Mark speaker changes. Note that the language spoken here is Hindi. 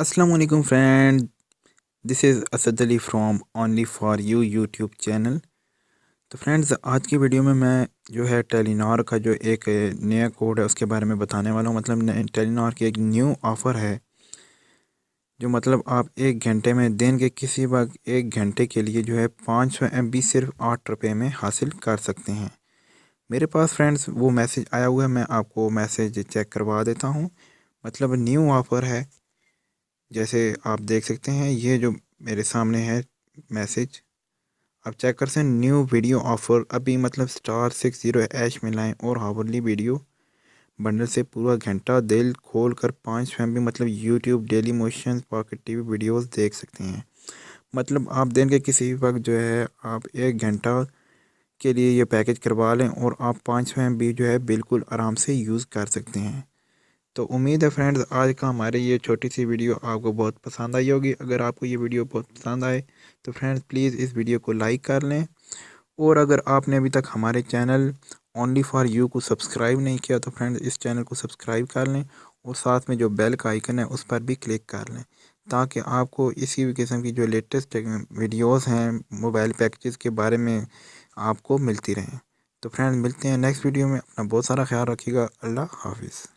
Speaker 1: अस्सलाम वालेकुम friend, this is Asad Ali from only for you YouTube channel. तो फ्रेंड्स, आज की वीडियो में मैं जो है टेलीनॉर का जो एक नया कोड है उसके बारे में बताने वाला हूँ। मतलब टेलीनॉर की एक न्यू ऑफ़र है जो मतलब आप एक घंटे में दिन के किसी वक्त एक घंटे के लिए जो है 500 MB सिर्फ 8 रुपये में हासिल कर सकते हैं। मेरे पास फ्रेंड्स वो मैसेज आया हुआ है, मैं आपको मैसेज चेक करवा देता हूँ। मतलब न्यू ऑफ़र है, जैसे आप देख सकते हैं ये जो मेरे सामने है मैसेज, आप चेक कर सकते हैं। न्यू वीडियो ऑफर अभी मतलब *60# में लाएँ और हावरली वीडियो बंडल से पूरा घंटा दिल खोल कर 5 MB मतलब YouTube daily motion pocket TV videos देख सकते हैं। मतलब आप दिन के किसी वक्त जो है आप एक घंटा के लिए ये पैकेज करवा लें और आप 500 MB जो है बिल्कुल आराम से यूज़ कर सकते हैं। तो उम्मीद है फ्रेंड्स आज का हमारे ये छोटी सी वीडियो आपको बहुत पसंद आई होगी। अगर आपको ये वीडियो बहुत पसंद आए तो फ्रेंड्स प्लीज़ इस वीडियो को लाइक कर लें, और अगर आपने अभी तक हमारे चैनल ओनली फॉर यू को सब्सक्राइब नहीं किया तो फ्रेंड्स इस चैनल को सब्सक्राइब कर लें और साथ में जो बेल का आइकन है उस पर भी क्लिक कर लें, ताकि आपको इसी किस्म की जो लेटेस्ट वीडियोज़ हैं मोबाइल पैकेजेस के बारे में आपको मिलती रहें। तो फ्रेंड्स मिलते हैं नेक्स्ट वीडियो में। अपना बहुत सारा ख्याल रखिएगा। अल्लाह हाफिज़।